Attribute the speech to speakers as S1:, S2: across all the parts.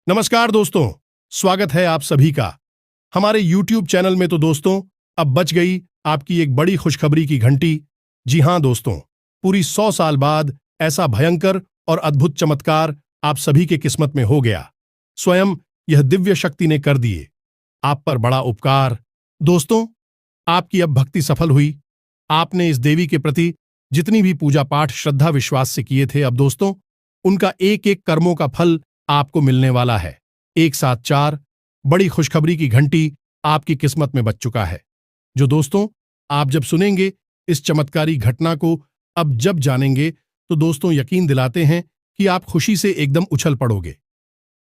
S1: नमस्कार दोस्तों, स्वागत है आप सभी का हमारे YouTube चैनल में। तो दोस्तों, अब बज गई आपकी एक बड़ी खुशखबरी की घंटी। जी हां दोस्तों, पूरी 100 साल बाद ऐसा भयंकर और अद्भुत चमत्कार आप सभी के किस्मत में हो गया। स्वयं यह दिव्य शक्ति ने कर दिए आप पर बड़ा उपकार। दोस्तों, आपकी अब भक्ति सफल हुई। आपने इस देवी के प्रति जितनी भी पूजा पाठ श्रद्धा विश्वास से किए थे, अब दोस्तों उनका एक एक कर्मों का फल आपको मिलने वाला है। एक साथ 4 बड़ी खुशखबरी की घंटी आपकी किस्मत में बज चुका है, जो दोस्तों आप जब सुनेंगे इस चमत्कारी घटना को, अब जब जानेंगे, तो दोस्तों यकीन दिलाते हैं कि आप खुशी से एकदम उछल पड़ोगे।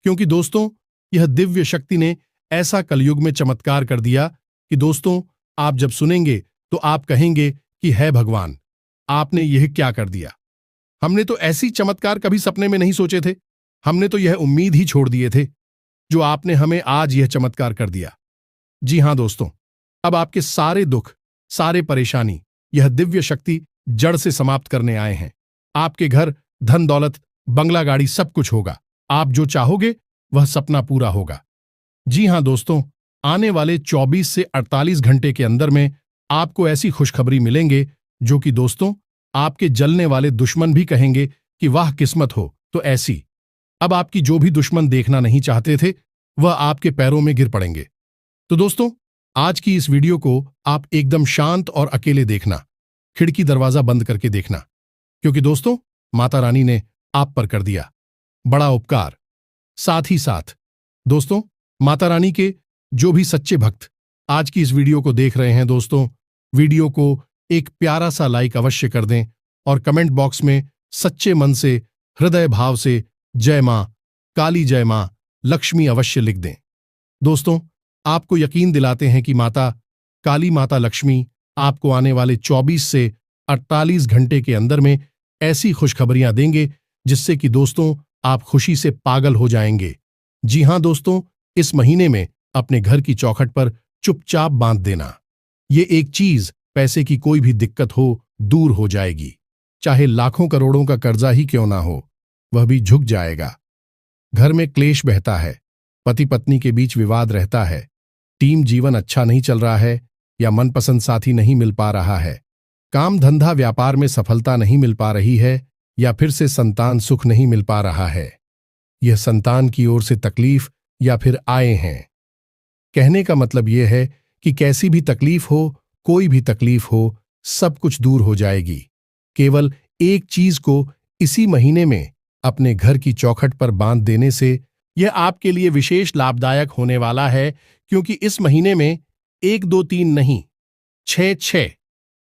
S1: क्योंकि दोस्तों यह दिव्य शक्ति ने ऐसा कलयुग में चमत्कार कर दिया कि दोस्तों आप जब सुनेंगे तो आप कहेंगे कि है भगवान, आपने यह क्या कर दिया। हमने तो ऐसी चमत्कार कभी सपने में नहीं सोचे थे। हमने तो यह उम्मीद ही छोड़ दिए थे, जो आपने हमें आज यह चमत्कार कर दिया। जी हां दोस्तों, अब आपके सारे दुख, सारे परेशानी यह दिव्य शक्ति जड़ से समाप्त करने आए हैं। आपके घर धन दौलत, बंगला गाड़ी सब कुछ होगा। आप जो चाहोगे वह सपना पूरा होगा। जी हां दोस्तों, आने वाले 24 से 48 घंटे के अंदर में आपको ऐसी खुशखबरी मिलेंगे जो कि दोस्तों आपके जलने वाले दुश्मन भी कहेंगे कि वाह किस्मत हो तो ऐसी। अब आपकी जो भी दुश्मन देखना नहीं चाहते थे, वह आपके पैरों में गिर पड़ेंगे। तो दोस्तों आज की इस वीडियो को आप एकदम शांत और अकेले देखना, खिड़की दरवाजा बंद करके देखना, क्योंकि दोस्तों माता रानी ने आप पर कर दिया बड़ा उपकार। साथ ही साथ दोस्तों माता रानी के जो भी सच्चे भक्त आज की इस वीडियो को देख रहे हैं, दोस्तों वीडियो को एक प्यारा सा लाइक अवश्य कर दें और कमेंट बॉक्स में सच्चे मन से, हृदय भाव से जय मां काली, जय मां लक्ष्मी अवश्य लिख दें। दोस्तों आपको यकीन दिलाते हैं कि माता काली, माता लक्ष्मी आपको आने वाले 24 से 48 घंटे के अंदर में ऐसी खुशखबरियां देंगे जिससे कि दोस्तों आप खुशी से पागल हो जाएंगे। जी हां दोस्तों, इस महीने में अपने घर की चौखट पर चुपचाप बांध देना। ये एक चीज, पैसे की कोई भी दिक्कत हो दूर हो जाएगी। चाहे लाखों करोड़ों का कर्जा ही क्यों ना हो, वह भी झुक जाएगा। घर में क्लेश बहता है, पति पत्नी के बीच विवाद रहता है, टीम जीवन अच्छा नहीं चल रहा है या मनपसंद साथी नहीं मिल पा रहा है, काम धंधा व्यापार में सफलता नहीं मिल पा रही है, या फिर से संतान सुख नहीं मिल पा रहा है, यह संतान की ओर से तकलीफ या फिर आए हैं। कहने का मतलब यह है कि कैसी भी तकलीफ हो, कोई भी तकलीफ हो, सब कुछ दूर हो जाएगी। केवल एक चीज को इसी महीने में अपने घर की चौखट पर बांध देने से यह आपके लिए विशेष लाभदायक होने वाला है, क्योंकि इस महीने में 1 2 3 नहीं, 6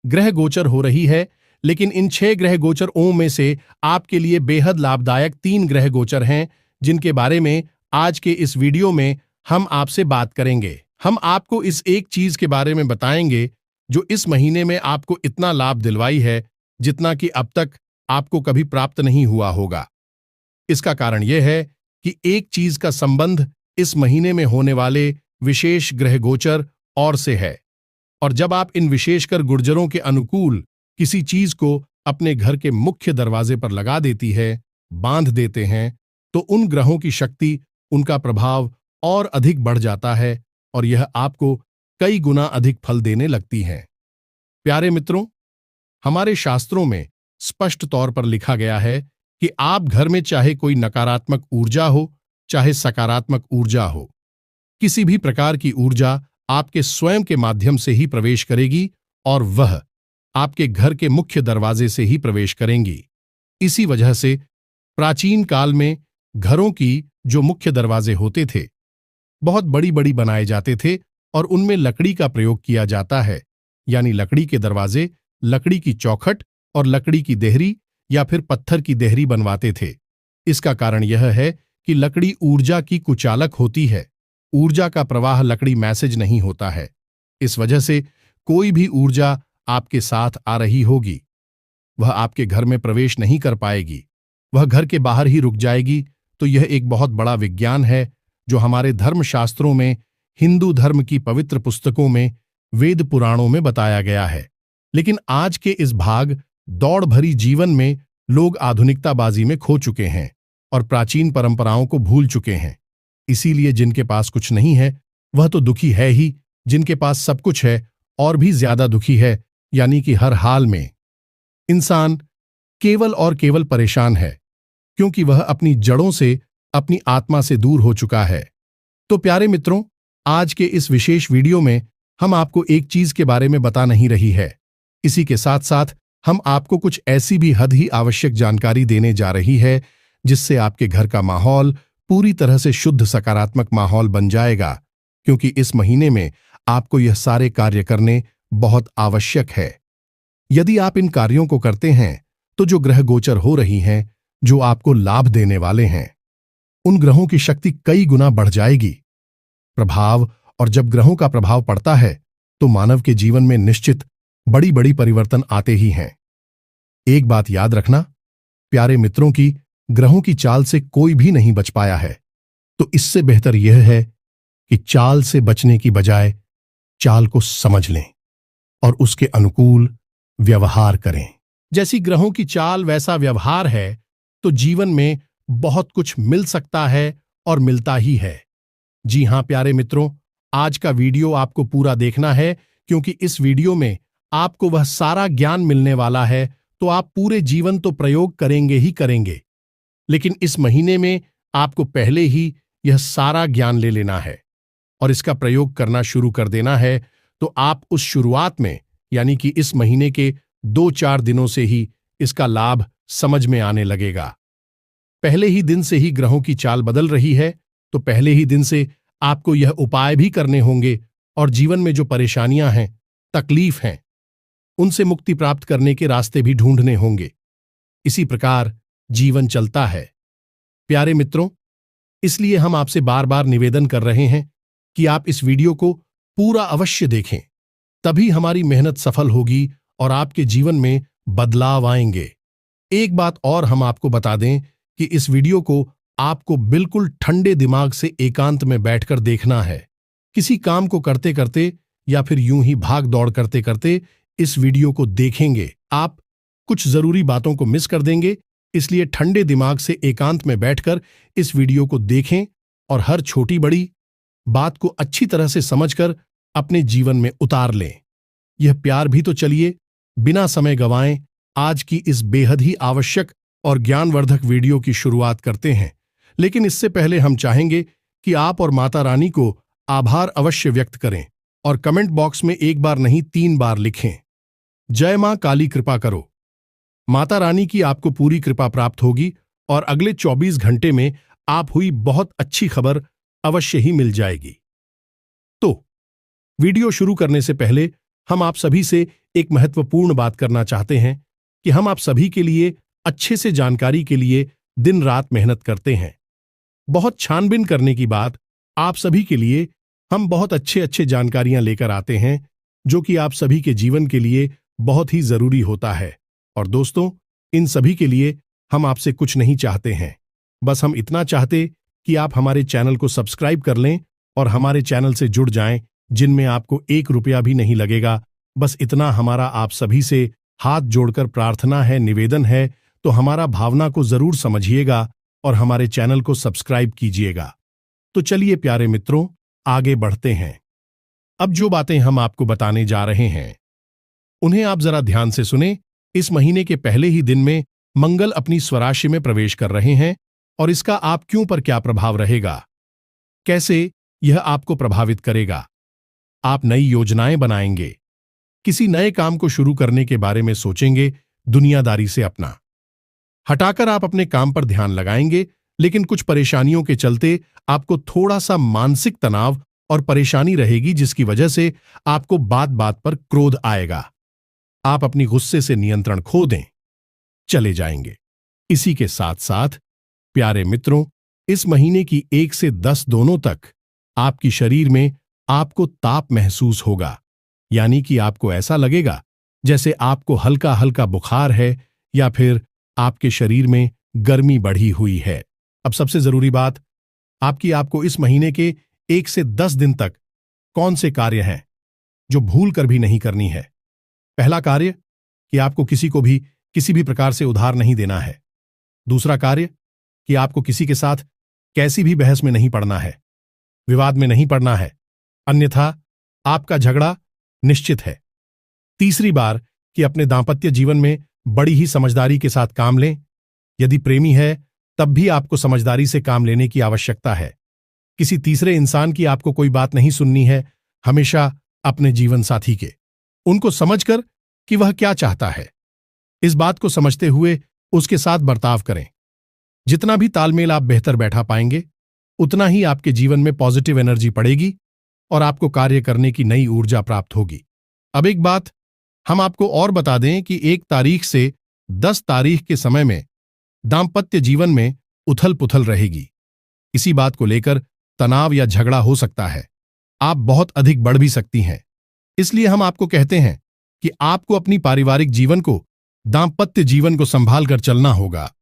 S1: ग्रह गोचर हो रही है। लेकिन इन 6 ग्रह गोचरों में से आपके लिए बेहद लाभदायक 3 ग्रह गोचर हैं, जिनके बारे में आज के इस वीडियो में हम आपसे बात करेंगे। हम आपको इस एक चीज के बारे में बताएंगे जो इस महीने में आपको इतना लाभ दिलवाई है जितना कि अब तक आपको कभी प्राप्त नहीं हुआ होगा। इसका कारण यह है कि एक चीज का संबंध इस महीने में होने वाले विशेष ग्रह गोचर और से है, और जब आप इन विशेषकर गुर्जरों के अनुकूल किसी चीज को अपने घर के मुख्य दरवाजे पर लगा देती है, बांध देते हैं, तो उन ग्रहों की शक्ति, उनका प्रभाव और अधिक बढ़ जाता है और यह आपको कई गुना अधिक फल देने लगती है। प्यारे मित्रों, हमारे शास्त्रों में स्पष्ट तौर पर लिखा गया है कि आप घर में चाहे कोई नकारात्मक ऊर्जा हो, चाहे सकारात्मक ऊर्जा हो, किसी भी प्रकार की ऊर्जा आपके स्वयं के माध्यम से ही प्रवेश करेगी और वह आपके घर के मुख्य दरवाजे से ही प्रवेश करेंगी। इसी वजह से प्राचीन काल में घरों की जो मुख्य दरवाजे होते थे, बहुत बड़ी बड़ी बनाए जाते थे और उनमें लकड़ी का प्रयोग किया जाता है, यानी लकड़ी के दरवाजे, लकड़ी की चौखट और लकड़ी की देहरी या फिर पत्थर की देहरी बनवाते थे। इसका कारण यह है कि लकड़ी ऊर्जा की कुचालक होती है। ऊर्जा का प्रवाह लकड़ी मैसेज नहीं होता है। इस वजह से कोई भी ऊर्जा आपके साथ आ रही होगी, वह आपके घर में प्रवेश नहीं कर पाएगी, वह घर के बाहर ही रुक जाएगी। तो यह एक बहुत बड़ा विज्ञान है जो हमारे धर्मशास्त्रों में, हिंदू धर्म की पवित्र पुस्तकों में, वेद पुराणों में बताया गया है। लेकिन आज के इस भाग दौड़ भरी जीवन में लोग आधुनिकताबाजी में खो चुके हैं और प्राचीन परंपराओं को भूल चुके हैं। इसीलिए जिनके पास कुछ नहीं है वह तो दुखी है ही, जिनके पास सब कुछ है और भी ज्यादा दुखी है, यानी कि हर हाल में इंसान केवल और केवल परेशान है, क्योंकि वह अपनी जड़ों से, अपनी आत्मा से दूर हो चुका है। तो प्यारे मित्रों, आज के इस विशेष वीडियो में हम आपको एक चीज के बारे में बता नहीं रही है, इसी के साथ साथ हम आपको कुछ ऐसी भी हद ही आवश्यक जानकारी देने जा रही है जिससे आपके घर का माहौल पूरी तरह से शुद्ध सकारात्मक माहौल बन जाएगा, क्योंकि इस महीने में आपको यह सारे कार्य करने बहुत आवश्यक है। यदि आप इन कार्यों को करते हैं तो जो ग्रह गोचर हो रही हैं, जो आपको लाभ देने वाले हैं, उन ग्रहों की शक्ति कई गुना बढ़ जाएगी। प्रभाव, और जब ग्रहों का प्रभाव पड़ता है तो मानव के जीवन में निश्चित बड़ी बड़ी परिवर्तन आते ही हैं। एक बात याद रखना प्यारे मित्रों की, ग्रहों की चाल से कोई भी नहीं बच पाया है, तो इससे बेहतर यह है कि चाल से बचने की बजाय चाल को समझ लें और उसके अनुकूल व्यवहार करें। जैसी ग्रहों की चाल वैसा व्यवहार है, तो जीवन में बहुत कुछ मिल सकता है और मिलता ही है। जी हां प्यारे मित्रों, आज का वीडियो आपको पूरा देखना है, क्योंकि इस वीडियो में आपको वह सारा ज्ञान मिलने वाला है, तो आप पूरे जीवन तो प्रयोग करेंगे ही करेंगे, लेकिन इस महीने में आपको पहले ही यह सारा ज्ञान ले लेना है और इसका प्रयोग करना शुरू कर देना है। तो आप उस शुरुआत में, यानी कि इस महीने के 2-4 दिनों से ही इसका लाभ समझ में आने लगेगा। पहले ही दिन से ही ग्रहों की चाल बदल रही है, तो पहले ही दिन से आपको यह उपाय भी करने होंगे और जीवन में जो परेशानियां हैं, तकलीफ हैं, उनसे मुक्ति प्राप्त करने के रास्ते भी ढूंढने होंगे। इसी प्रकार जीवन चलता है प्यारे मित्रों, इसलिए हम आपसे बार बार निवेदन कर रहे हैं कि आप इस वीडियो को पूरा अवश्य देखें, तभी हमारी मेहनत सफल होगी और आपके जीवन में बदलाव आएंगे। एक बात और हम आपको बता दें कि इस वीडियो को आपको बिल्कुल ठंडे दिमाग से एकांत में बैठकर देखना है। किसी काम को करते करते या फिर यूं ही भाग दौड़ करते करते इस वीडियो को देखेंगे, आप कुछ जरूरी बातों को मिस कर देंगे। इसलिए ठंडे दिमाग से एकांत में बैठकर इस वीडियो को देखें और हर छोटी बड़ी बात को अच्छी तरह से समझकर अपने जीवन में उतार लें। यह प्यार भी तो चलिए बिना समय गंवाएं आज की इस बेहद ही आवश्यक और ज्ञानवर्धक वीडियो की शुरुआत करते हैं। लेकिन इससे पहले हम चाहेंगे कि आप और माता रानी को आभार अवश्य व्यक्त करें और कमेंट बॉक्स में 1 बार नहीं 3 बार लिखें, जय मां काली कृपा करो। माता रानी की आपको पूरी कृपा प्राप्त होगी और अगले 24 घंटे में आप हुई बहुत अच्छी खबर अवश्य ही मिल जाएगी। तो वीडियो शुरू करने से पहले हम आप सभी से एक महत्वपूर्ण बात करना चाहते हैं कि हम आप सभी के लिए अच्छे से जानकारी के लिए दिन रात मेहनत करते हैं। बहुत छानबीन करने की बात आप सभी के लिए हम बहुत अच्छे जानकारियां लेकर आते हैं, जो कि आप सभी के जीवन के लिए बहुत ही जरूरी होता है। और दोस्तों, इन सभी के लिए हम आपसे कुछ नहीं चाहते हैं, बस हम इतना चाहते कि आप हमारे चैनल को सब्सक्राइब कर लें और हमारे चैनल से जुड़ जाएं, जिनमें आपको 1 रुपया भी नहीं लगेगा। बस इतना हमारा आप सभी से हाथ जोड़कर प्रार्थना है, निवेदन है। तो हमारा भावना को जरूर समझिएगा और हमारे चैनल को सब्सक्राइब कीजिएगा। तो चलिए प्यारे मित्रों, आगे बढ़ते हैं। अब जो बातें हम आपको बताने जा रहे हैं उन्हें आप जरा ध्यान से सुने। इस महीने के पहले ही दिन में मंगल अपनी स्वराशि में प्रवेश कर रहे हैं और इसका आप क्यों पर क्या प्रभाव रहेगा, कैसे यह आपको प्रभावित करेगा। आप नई योजनाएं बनाएंगे, किसी नए काम को शुरू करने के बारे में सोचेंगे, दुनियादारी से अपना हटाकर आप अपने काम पर ध्यान लगाएंगे। लेकिन कुछ परेशानियों के चलते आपको थोड़ा सा मानसिक तनाव और परेशानी रहेगी, जिसकी वजह से आपको बात बात पर क्रोध आएगा। आप अपनी गुस्से से नियंत्रण खो दें, चले जाएंगे। इसी के साथ साथ प्यारे मित्रों, इस महीने की 1 से 10 दोनों तक आपकी शरीर में आपको ताप महसूस होगा, यानी कि आपको ऐसा लगेगा जैसे आपको हल्का हल्का बुखार है या फिर आपके शरीर में गर्मी बढ़ी हुई है। अब सबसे जरूरी बात आपको इस महीने के 1 से 10 दिन तक कौन से कार्य हैं जो भूल कर भी नहीं करनी है। पहला कार्य कि आपको किसी को भी किसी भी प्रकार से उधार नहीं देना है। दूसरा कार्य कि आपको किसी के साथ कैसी भी बहस में नहीं पड़ना है, विवाद में नहीं पड़ना है, अन्यथा आपका झगड़ा निश्चित है। तीसरी बार कि अपने दांपत्य जीवन में बड़ी ही समझदारी के साथ काम लें। यदि प्रेमी है तब भी आपको समझदारी से काम लेने की आवश्यकता है। किसी तीसरे इंसान की आपको कोई बात नहीं सुननी है, हमेशा अपने जीवन साथी के, उनको समझकर कि वह क्या चाहता है, इस बात को समझते हुए उसके साथ बर्ताव करें। जितना भी तालमेल आप बेहतर बैठा पाएंगे, उतना ही आपके जीवन में पॉजिटिव एनर्जी पड़ेगी और आपको कार्य करने की नई ऊर्जा प्राप्त होगी। अब एक बात हम आपको और बता दें कि 1 तारीख से 10 तारीख के समय में दांपत्य जीवन में उथल पुथल रहेगी। इसी बात को लेकर तनाव या झगड़ा हो सकता है, आप बहुत अधिक बढ़ भी सकती हैं। इसलिए हम आपको कहते हैं कि आपको अपनी पारिवारिक जीवन को, दांपत्य जीवन को संभाल कर चलना होगा।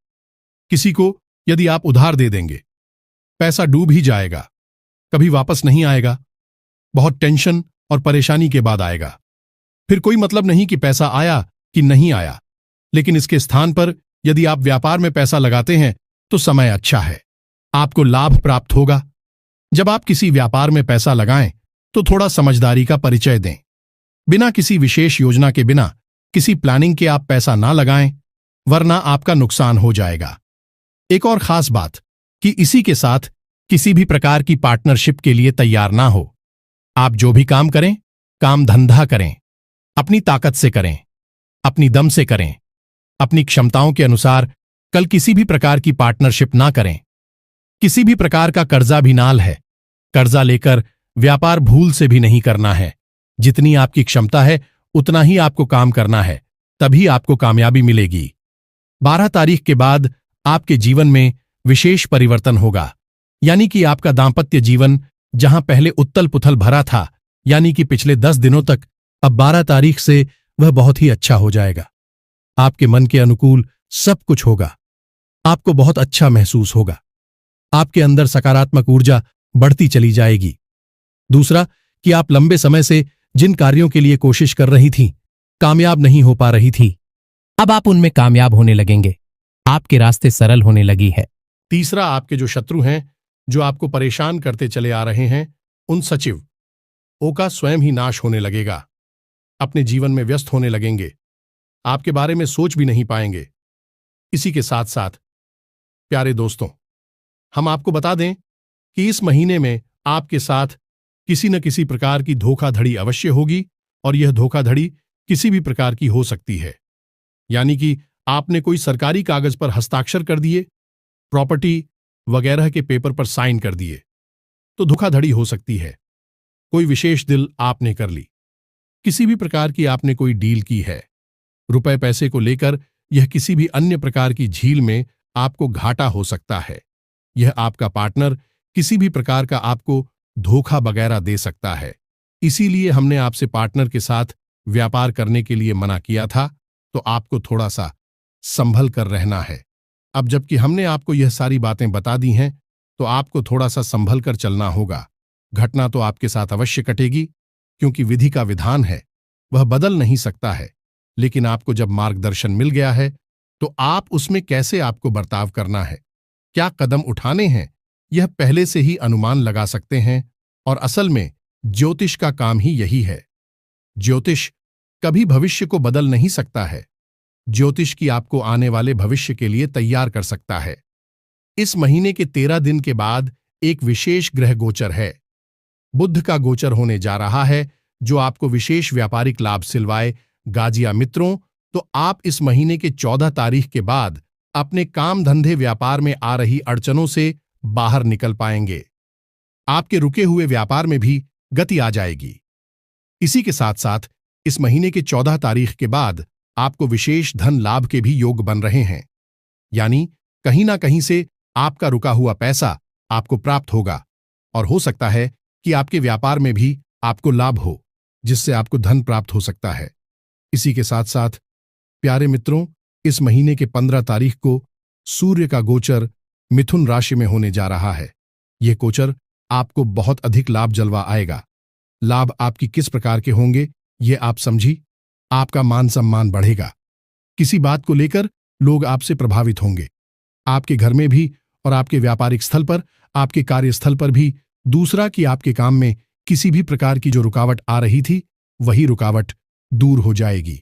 S1: किसी को यदि आप उधार दे देंगे, पैसा डूब ही जाएगा, कभी वापस नहीं आएगा, बहुत टेंशन और परेशानी के बाद आएगा। फिर कोई मतलब नहीं कि पैसा आया कि नहीं आया, लेकिन इसके स्थान पर यदि आप व्यापार में पैसा लगाते हैं तो समय अच्छा है, आपको लाभ प्राप्त होगा। जब आप किसी व्यापार में पैसा लगाएं तो थोड़ा समझदारी का परिचय दें। बिना किसी विशेष योजना के, बिना किसी प्लानिंग के आप पैसा ना लगाएं, वरना आपका नुकसान हो जाएगा। एक और खास बात कि इसी के साथ किसी भी प्रकार की पार्टनरशिप के लिए तैयार ना हो। आप जो भी काम करें, काम धंधा करें, अपनी ताकत से करें, अपनी दम से करें, अपनी क्षमताओं के अनुसार। कल किसी भी प्रकार की पार्टनरशिप ना करें। किसी भी प्रकार का कर्जा भी नाल है, कर्जा लेकर व्यापार भूल से भी नहीं करना है। जितनी आपकी क्षमता है उतना ही आपको काम करना है, तभी आपको कामयाबी मिलेगी। 12 तारीख के बाद आपके जीवन में विशेष परिवर्तन होगा, यानी कि आपका दांपत्य जीवन जहां पहले उत्तल पुथल भरा था, यानी कि पिछले 10 दिनों तक, अब 12 तारीख से वह बहुत ही अच्छा हो जाएगा। आपके मन के अनुकूल सब कुछ होगा, आपको बहुत अच्छा महसूस होगा, आपके अंदर सकारात्मक ऊर्जा बढ़ती चली जाएगी। दूसरा कि आप लंबे समय से जिन कार्यों के लिए कोशिश कर रही थीं, कामयाब नहीं हो पा रही थी, अब आप उनमें कामयाब होने लगेंगे, आपके रास्ते सरल होने लगी है। तीसरा, आपके जो शत्रु हैं, जो आपको परेशान करते चले आ रहे हैं, उन सचिवों का स्वयं ही नाश होने लगेगा, अपने जीवन में व्यस्त होने लगेंगे, आपके बारे में सोच भी नहीं पाएंगे। इसी के साथ साथ प्यारे दोस्तों, हम आपको बता दें कि इस महीने में आपके साथ किसी न किसी प्रकार की धोखाधड़ी अवश्य होगी, और यह धोखाधड़ी किसी भी प्रकार की हो सकती है। यानी कि आपने कोई सरकारी कागज पर हस्ताक्षर कर दिए, प्रॉपर्टी वगैरह के पेपर पर साइन कर दिए, तो धोखाधड़ी हो सकती है। कोई विशेष डील आपने कर ली, किसी भी प्रकार की आपने कोई डील की है, रुपए पैसे को लेकर यह किसी भी अन्य प्रकार की झील में आपको घाटा हो सकता है। यह आपका पार्टनर किसी भी प्रकार का आपको धोखा वगैरह दे सकता है। इसीलिए हमने आपसे पार्टनर के साथ व्यापार करने के लिए मना किया था, तो आपको थोड़ा सा संभल कर रहना है। अब जबकि हमने आपको यह सारी बातें बता दी हैं, तो आपको थोड़ा सा संभल कर चलना होगा। घटना तो आपके साथ अवश्य कटेगी, क्योंकि विधि का विधान है, वह बदल नहीं सकता है। लेकिन आपको जब मार्गदर्शन मिल गया है, तो आप उसमें कैसे आपको बर्ताव करना है, क्या कदम उठाने हैं, यह पहले से ही अनुमान लगा सकते हैं। और असल में ज्योतिष का काम ही यही है। ज्योतिष कभी भविष्य को बदल नहीं सकता है, ज्योतिष की आपको आने वाले भविष्य के लिए तैयार कर सकता है। इस महीने के 13 दिन के बाद एक विशेष ग्रह गोचर है, बुध का गोचर होने जा रहा है, जो आपको विशेष व्यापारिक लाभ सिलवाए। गाजिया मित्रों, तो आप इस महीने के 14 तारीख के बाद अपने काम धंधे व्यापार में आ रही अड़चनों से बाहर निकल पाएंगे। आपके रुके हुए व्यापार में भी गति आ जाएगी। इसी के साथ साथ इस महीने के 14 तारीख के बाद आपको विशेष धन लाभ के भी योग बन रहे हैं, यानी कहीं ना कहीं से आपका रुका हुआ पैसा आपको प्राप्त होगा, और हो सकता है कि आपके व्यापार में भी आपको लाभ हो, जिससे आपको धन प्राप्त हो सकता है। इसी के साथ साथ प्यारे मित्रों, इस महीने के 15 तारीख को सूर्य का गोचर मिथुन राशि में होने जा रहा है। यह गोचर आपको बहुत अधिक लाभ जलवा आएगा। लाभ आपकी किस प्रकार के होंगे, ये आप समझी। आपका मान सम्मान बढ़ेगा, किसी बात को लेकर लोग आपसे प्रभावित होंगे, आपके घर में भी और आपके व्यापारिक स्थल पर, आपके कार्यस्थल पर भी। दूसरा कि आपके काम में किसी भी प्रकार की जो रुकावट आ रही थी, वही रुकावट दूर हो जाएगी।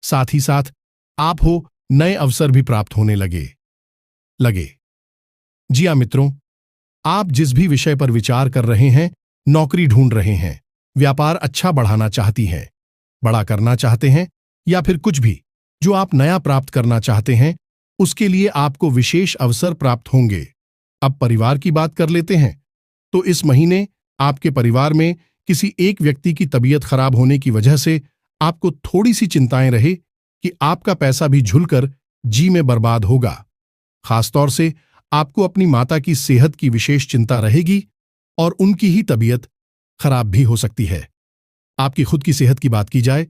S1: साथ ही साथ आप हो नए अवसर भी प्राप्त होने लगे। जी हाँ मित्रों, आप जिस भी विषय पर विचार कर रहे हैं, नौकरी ढूंढ रहे हैं, व्यापार अच्छा बढ़ाना चाहती हैं, बड़ा करना चाहते हैं, या फिर कुछ भी जो आप नया प्राप्त करना चाहते हैं, उसके लिए आपको विशेष अवसर प्राप्त होंगे। अब परिवार की बात कर लेते हैं। तो इस महीने आपके परिवार में किसी एक व्यक्ति की तबीयत खराब होने की वजह से आपको थोड़ी सी चिंताएं रहे कि आपका पैसा भी झुलकर जी में बर्बाद होगा। खासतौर से आपको अपनी माता की सेहत की विशेष चिंता रहेगी और उनकी ही तबीयत खराब भी हो सकती है। आपकी खुद की सेहत की बात की जाए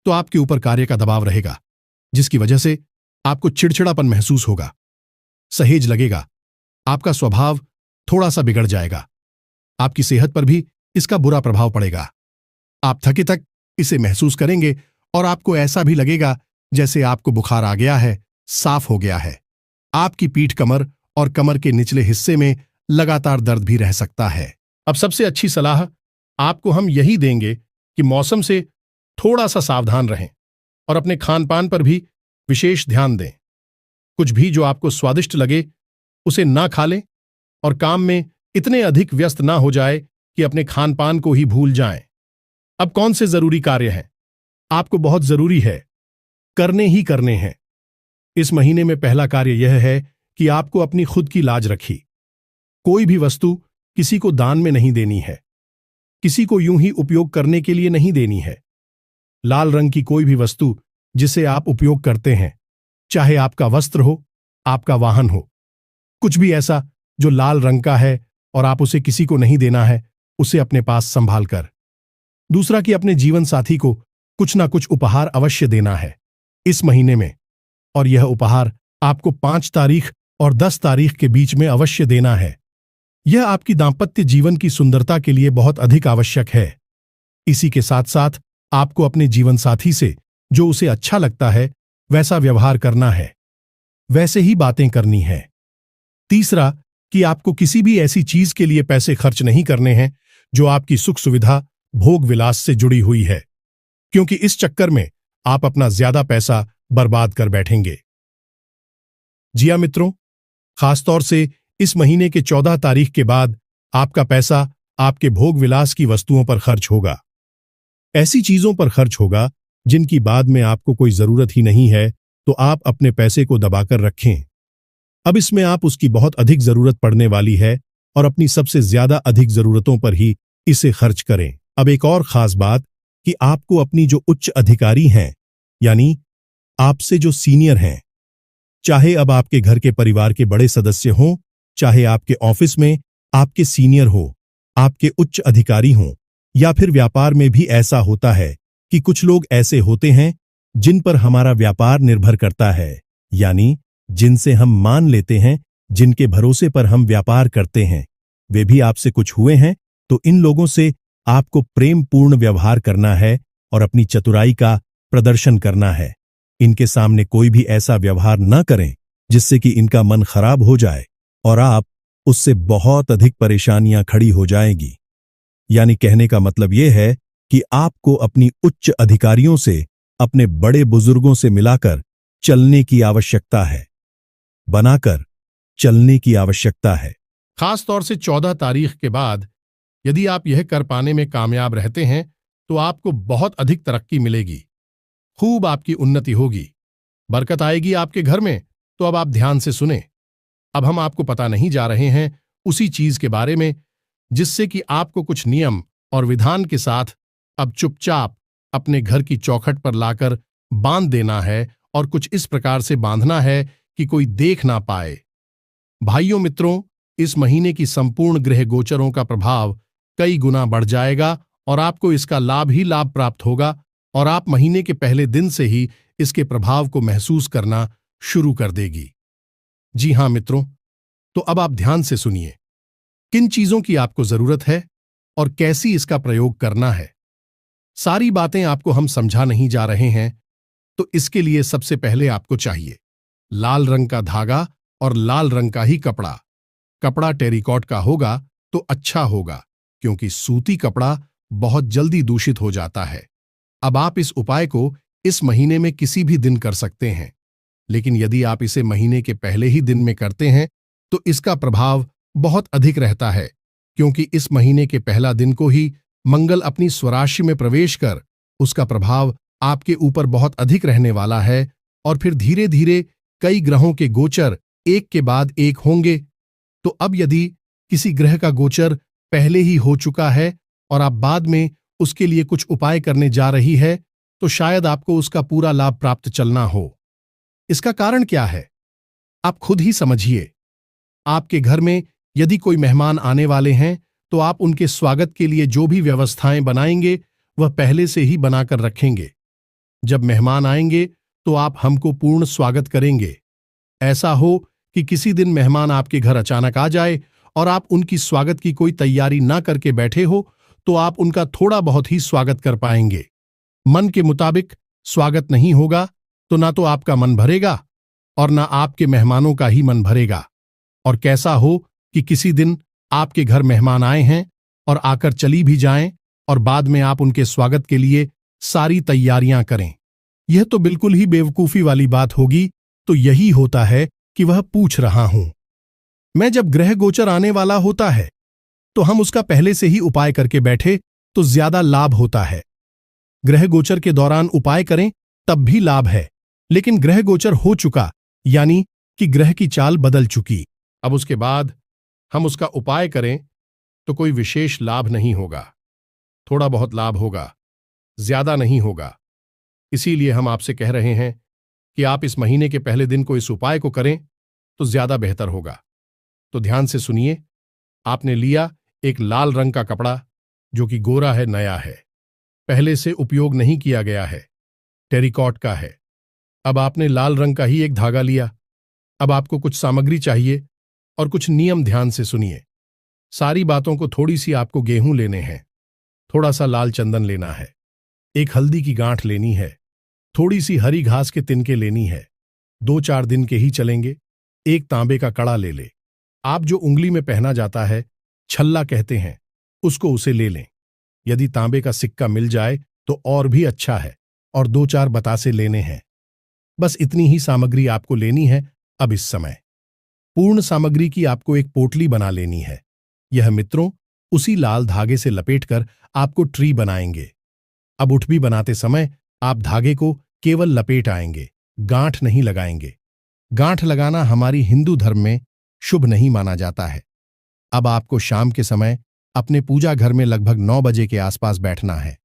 S1: तो आपके ऊपर कार्य का दबाव रहेगा, जिसकी वजह से आपको चिड़चिड़ापन महसूस होगा, सहेज लगेगा, आपका स्वभाव थोड़ा सा बिगड़ जाएगा। आपकी सेहत पर भी इसका बुरा प्रभाव पड़ेगा। आप थके थक इसे महसूस करेंगे और आपको ऐसा भी लगेगा जैसे आपको बुखार आ गया है, साफ हो गया है। आपकी पीठ, कमर और कमर के निचले हिस्से में लगातार दर्द भी रह सकता है। अब सबसे अच्छी सलाह आपको हम यही देंगे कि मौसम से थोड़ा सा सावधान रहें और अपने खान पान पर भी विशेष ध्यान दें। कुछ भी जो आपको स्वादिष्ट लगे उसे ना खा लें और काम में इतने अधिक व्यस्त ना हो जाए कि अपने खान पान को ही भूल जाएं। अब कौन से जरूरी कार्य हैं आपको बहुत जरूरी है, करने ही करने हैं। इस महीने में पहला कार्य यह है कि आपको अपनी खुद की लाज रखी। कोई भी वस्तु किसी को दान में नहीं देनी है, किसी को यूं ही उपयोग करने के लिए नहीं देनी है। लाल रंग की कोई भी वस्तु जिसे आप उपयोग करते हैं, चाहे आपका वस्त्र हो, आपका वाहन हो, कुछ भी ऐसा जो लाल रंग का है और आप उसे किसी को नहीं देना है, उसे अपने पास संभाल कर। दूसरा कि अपने जीवन साथी को कुछ ना कुछ उपहार अवश्य देना है इस महीने में, और यह उपहार आपको 5 तारीख और 10 तारीख के बीच में अवश्य देना है। यह आपकी दाम्पत्य जीवन की सुंदरता के लिए बहुत अधिक आवश्यक है। इसी के साथ साथ आपको अपने जीवन साथी से जो उसे अच्छा लगता है वैसा व्यवहार करना है, वैसे ही बातें करनी है। तीसरा कि आपको किसी भी ऐसी चीज के लिए पैसे खर्च नहीं करने हैं जो आपकी सुख सुविधा, भोग विलास से जुड़ी हुई है, क्योंकि इस चक्कर में आप अपना ज्यादा पैसा बर्बाद कर बैठेंगे। जी हां मित्रों, खासतौर से इस महीने के 14 तारीख के बाद आपका पैसा आपके भोग विलास की वस्तुओं पर खर्च होगा। ऐसी चीजों पर खर्च होगा जिनकी बाद में आपको कोई जरूरत ही नहीं है, तो आप अपने पैसे को दबाकर रखें। अब इसमें आप उसकी बहुत अधिक जरूरत पड़ने वाली है और अपनी सबसे ज्यादा अधिक जरूरतों पर ही इसे खर्च करें। अब एक और खास बात कि आपको अपनी जो उच्च अधिकारी हैं, यानी आपसे जो सीनियर हैं, चाहे अब आपके घर के परिवार के बड़े सदस्य हों, चाहे आपके ऑफिस में आपके सीनियर हो, आपके उच्च अधिकारी हों, या फिर व्यापार में भी ऐसा होता है कि कुछ लोग ऐसे होते हैं जिन पर हमारा व्यापार निर्भर करता है, यानी जिनसे हम मान लेते हैं, जिनके भरोसे पर हम व्यापार करते हैं, वे भी आपसे कुछ हुए हैं, तो इन लोगों से आपको प्रेम पूर्ण व्यवहार करना है और अपनी चतुराई का प्रदर्शन करना है। इनके सामने कोई भी ऐसा व्यवहार न करें जिससे कि इनका मन खराब हो जाए और आप उससे बहुत अधिक परेशानियां खड़ी हो जाएगी। यानी कहने का मतलब यह है कि आपको अपनी उच्च अधिकारियों से, अपने बड़े बुजुर्गों से मिलाकर चलने की आवश्यकता है, बनाकर चलने की आवश्यकता है। खास तौर से 14 तारीख के बाद यदि आप यह कर पाने में कामयाब रहते हैं तो आपको बहुत अधिक तरक्की मिलेगी, खूब आपकी उन्नति होगी, बरकत आएगी आपके घर में। तो अब आप ध्यान से सुने। अब हम आपको पता नहीं जा रहे हैं उसी चीज के बारे में जिससे कि आपको कुछ नियम और विधान के साथ अब चुपचाप अपने घर की चौखट पर लाकर बांध देना है, और कुछ इस प्रकार से बांधना है कि कोई देख ना पाए। भाइयों मित्रों, इस महीने की संपूर्ण ग्रह गोचरों का प्रभाव कई गुना बढ़ जाएगा और आपको इसका लाभ ही लाभ प्राप्त होगा, और आप महीने के पहले दिन से ही इसके प्रभाव को महसूस करना शुरू कर देगी। जी हां मित्रों, तो अब आप ध्यान से सुनिए किन चीजों की आपको जरूरत है और कैसी इसका प्रयोग करना है। सारी बातें आपको हम समझा नहीं जा रहे हैं, तो इसके लिए सबसे पहले आपको चाहिए लाल रंग का धागा और लाल रंग का ही कपड़ा। कपड़ा टेरिकॉट का होगा तो अच्छा होगा, क्योंकि सूती कपड़ा बहुत जल्दी दूषित हो जाता है। अब आप इस उपाय को इस महीने में किसी भी दिन कर सकते हैं, लेकिन यदि आप इसे महीने के पहले ही दिन में करते हैं तो इसका प्रभाव बहुत अधिक रहता है, क्योंकि इस महीने के पहला दिन को ही मंगल अपनी स्वराशि में प्रवेश कर उसका प्रभाव आपके ऊपर बहुत अधिक रहने वाला है, और फिर धीरे धीरे कई ग्रहों के गोचर एक के बाद एक होंगे। तो अब यदि किसी ग्रह का गोचर पहले ही हो चुका है और आप बाद में उसके लिए कुछ उपाय करने जा रही है, तो शायद आपको उसका पूरा लाभ प्राप्त चलना हो। इसका कारण क्या है, आप खुद ही समझिए। आपके घर में यदि कोई मेहमान आने वाले हैं तो आप उनके स्वागत के लिए जो भी व्यवस्थाएं बनाएंगे वह पहले से ही बनाकर रखेंगे। जब मेहमान आएंगे तो आप हमको पूर्ण स्वागत करेंगे। ऐसा हो कि किसी दिन मेहमान आपके घर अचानक आ जाए और आप उनकी स्वागत की कोई तैयारी ना करके बैठे हो, तो आप उनका थोड़ा बहुत ही स्वागत कर पाएंगे। मन के मुताबिक स्वागत नहीं होगा तो ना तो आपका मन भरेगा और ना आपके मेहमानों का ही मन भरेगा। और कैसा हो कि किसी दिन आपके घर मेहमान आए हैं और आकर चली भी जाएं और बाद में आप उनके स्वागत के लिए सारी तैयारियां करें। यह तो बिल्कुल ही बेवकूफी वाली बात होगी। तो यही होता है कि वह पूछ रहा हूं मैं, जब ग्रह गोचर आने वाला होता है तो हम उसका पहले से ही उपाय करके बैठे तो ज्यादा लाभ होता है। ग्रह गोचर के दौरान उपाय करें तब भी लाभ है, लेकिन ग्रह गोचर हो चुका यानी कि ग्रह की चाल बदल चुकी, अब उसके बाद हम उसका उपाय करें तो कोई विशेष लाभ नहीं होगा। थोड़ा बहुत लाभ होगा, ज्यादा नहीं होगा। इसीलिए हम आपसे कह रहे हैं कि आप इस महीने के पहले दिन को इस उपाय को करें तो ज्यादा बेहतर होगा। तो ध्यान से सुनिए। आपने लिया एक लाल रंग का कपड़ा जो कि गोरा है, नया है, पहले से उपयोग नहीं किया गया है, टेरिकॉट का है। अब आपने लाल रंग का ही एक धागा लिया। अब आपको कुछ सामग्री चाहिए और कुछ नियम ध्यान से सुनिए। सारी बातों को थोड़ी सी आपको गेहूं लेने हैं, थोड़ा सा लाल चंदन लेना है, एक हल्दी की गांठ लेनी है, थोड़ी सी हरी घास के तिनके लेनी है। 2-4 दिन के ही चलेंगे। एक तांबे का कड़ा ले ले। आप जो उंगली में पहना जाता है, छल्ला कहते हैं, उसको उसे ले लें। यदि तांबे का सिक्का मिल जाए तो और भी अच्छा है, और 2-4 बतासे लेने हैं। बस इतनी ही सामग्री आपको लेनी है। अब इस समय पूर्ण सामग्री की आपको एक पोटली बना लेनी है। यह मित्रों उसी लाल धागे से लपेटकर आपको ट्री बनाएंगे। अब उठबी बनाते समय आप धागे को केवल लपेट आएंगे, गांठ नहीं लगाएंगे। गांठ लगाना हमारी हिंदू धर्म में शुभ नहीं माना जाता है। अब आपको शाम के समय अपने पूजा घर में लगभग 9 बजे के आसपास बैठना है।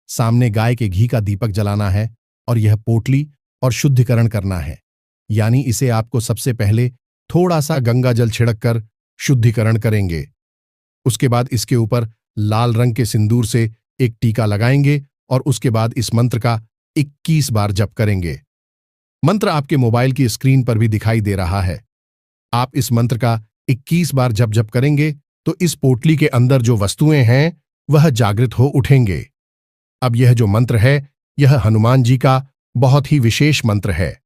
S1: सामने गाय के घी का दीपक जलाना है और यह पोटली और शुद्धिकरण करना है, यानी इसे आपको सबसे पहले थोड़ा सा गंगा जल छिड़क कर शुद्धिकरण करेंगे। उसके बाद इसके ऊपर लाल रंग के सिंदूर से एक टीका लगाएंगे और उसके बाद इस मंत्र का 21 बार जप करेंगे। मंत्र आपके मोबाइल की स्क्रीन पर भी दिखाई दे रहा है। आप इस मंत्र का 21 बार जप करेंगे तो इस पोटली के अंदर जो वस्तुएं हैं वह जागृत हो उठेंगे। अब यह जो मंत्र है यह हनुमान जी का बहुत ही विशेष मंत्र है।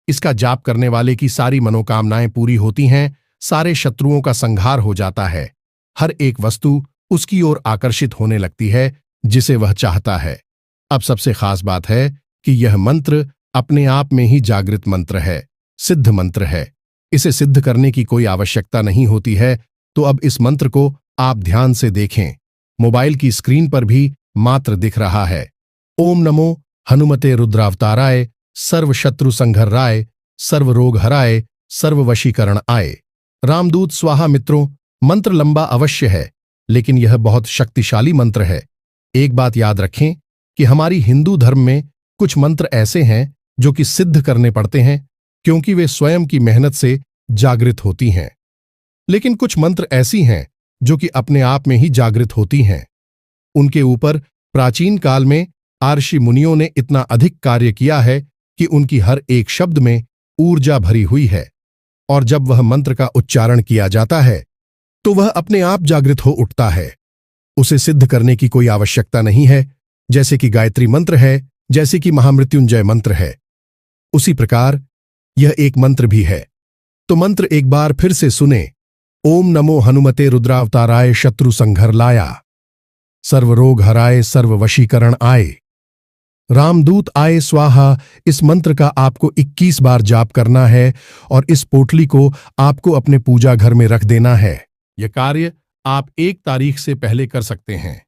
S1: इसका जाप करने वाले की सारी मनोकामनाएं पूरी होती हैं, सारे शत्रुओं का संहार हो जाता है, हर एक वस्तु उसकी ओर आकर्षित होने लगती है जिसे वह चाहता है। अब सबसे खास बात है कि यह मंत्र अपने आप में ही जागृत मंत्र है, सिद्ध मंत्र है। इसे सिद्ध करने की कोई आवश्यकता नहीं होती है। तो अब इस मंत्र को आप ध्यान से देखें। मोबाइल की स्क्रीन पर भी मात्र दिख रहा है। ओम नमो हनुमते रुद्रावताराय, सर्व शत्रु संघर्राय, सर्व रोग हराय, सर्व वशीकरण आए। रामदूत स्वाहा। मित्रों, मंत्र लंबा अवश्य है, लेकिन यह बहुत शक्तिशाली मंत्र है। एक बात याद रखें कि हमारी हिंदू धर्म में कुछ मंत्र ऐसे हैं जो कि सिद्ध करने पड़ते हैं, क्योंकि वे स्वयं की मेहनत से जागृत होती हैं। लेकिन कुछ मंत्र ऐसी हैं जो कि अपने आप में ही जागृत होती हैं। उनके ऊपर प्राचीन काल में आर्षि मुनियों ने इतना अधिक कार्य किया है कि उनकी हर एक शब्द में ऊर्जा भरी हुई है, और जब वह मंत्र का उच्चारण किया जाता है तो वह अपने आप जागृत हो उठता है। उसे सिद्ध करने की कोई आवश्यकता नहीं है। जैसे कि गायत्री मंत्र है, जैसे कि महामृत्युंजय मंत्र है, उसी प्रकार यह एक मंत्र भी है। तो मंत्र एक बार फिर से सुने। ओम नमो हनुमते रुद्रावताराय शत्रु संघर लाया, सर्व रोग हराए सर्व वशीकरण आए, रामदूत आए स्वाहा। इस मंत्र का आपको 21 बार जाप करना है और इस पोटली को आपको अपने पूजा घर में रख देना है। यह कार्य आप 1 तारीख से पहले कर सकते हैं,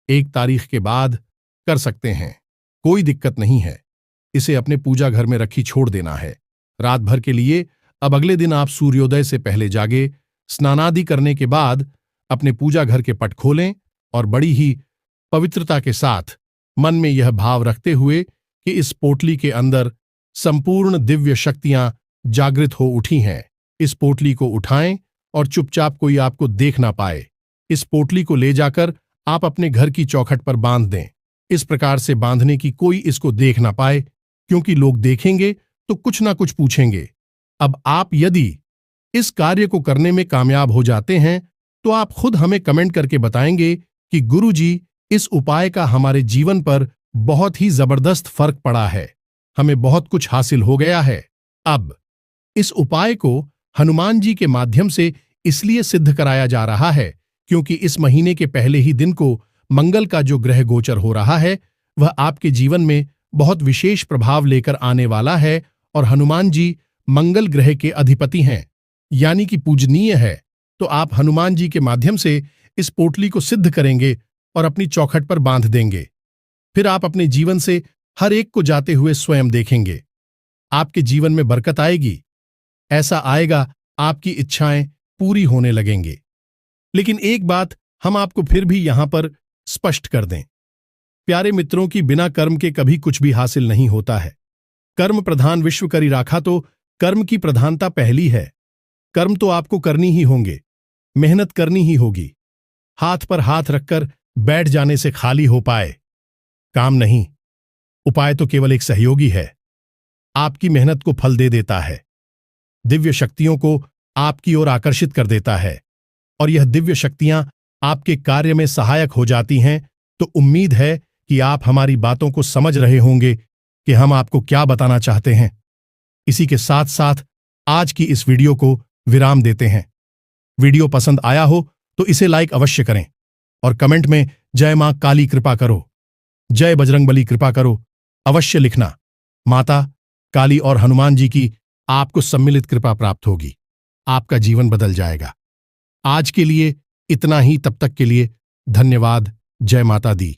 S1: 1 तारीख के बाद कर सकते हैं, कोई दिक्कत नहीं है। इसे अपने पूजा घर में रखी छोड़ देना है रात भर के लिए। अब अगले दिन आप सूर्योदय से पहले जागे, स्नानादि करने के बाद अपने पूजा घर के पट खोलें और बड़ी ही पवित्रता के साथ मन में यह भाव रखते हुए कि इस पोटली के अंदर संपूर्ण दिव्य शक्तियां जागृत हो उठी हैं, इस पोटली को उठाएं और चुपचाप कोई आपको देख ना पाए। इस पोटली को ले जाकर आप अपने घर की चौखट पर बांध दें। इस प्रकार से बांधने की कोई इसको देख ना पाए, क्योंकि लोग देखेंगे तो कुछ ना कुछ पूछेंगे। अब आप यदि इस कार्य को करने में कामयाब हो जाते हैं तो आप खुद हमें कमेंट करके बताएंगे कि गुरुजी, इस उपाय का हमारे जीवन पर बहुत ही जबरदस्त फर्क पड़ा है, हमें बहुत कुछ हासिल हो गया है। अब इस उपाय को हनुमान जी के माध्यम से इसलिए सिद्ध कराया जा रहा है क्योंकि इस महीने के पहले ही दिन को मंगल का जो ग्रह गोचर हो रहा है वह आपके जीवन में बहुत विशेष प्रभाव लेकर आने वाला है और हनुमान जी मंगल ग्रह के अधिपति हैं, यानी कि पूजनीय है। तो आप हनुमान जी के माध्यम से इस पोटली को सिद्ध करेंगे और अपनी चौखट पर बांध देंगे। फिर आप अपने जीवन से हर एक को जाते हुए स्वयं देखेंगे। आपके जीवन में बरकत आएगी, ऐसा आएगा आपकी इच्छाएं पूरी होने लगेंगे। लेकिन एक बात हम आपको फिर भी यहां पर स्पष्ट कर दें, प्यारे मित्रों की बिना कर्म के कभी कुछ भी हासिल नहीं होता है। कर्म प्रधान विश्व करी राखा, तो कर्म की प्रधानता पहली है। कर्म तो आपको करनी ही होंगे, मेहनत करनी ही होगी। हाथ पर हाथ रखकर बैठ जाने से खाली हो पाए काम नहीं। उपाय तो केवल एक सहयोगी है, आपकी मेहनत को फल दे देता है, दिव्य शक्तियों को आपकी ओर आकर्षित कर देता है और यह दिव्य शक्तियां आपके कार्य में सहायक हो जाती हैं। तो उम्मीद है कि आप हमारी बातों को समझ रहे होंगे कि हम आपको क्या बताना चाहते हैं। इसी के साथ साथ आज की इस वीडियो को विराम देते हैं। वीडियो पसंद आया हो तो इसे लाइक अवश्य करें और कमेंट में जय मां काली कृपा करो, जय बजरंगबली कृपा करो अवश्य लिखना। माता काली और हनुमान जी की आपको सम्मिलित कृपा प्राप्त होगी, आपका जीवन बदल जाएगा। आज के लिए इतना ही, तब तक के लिए धन्यवाद। जय माता दी।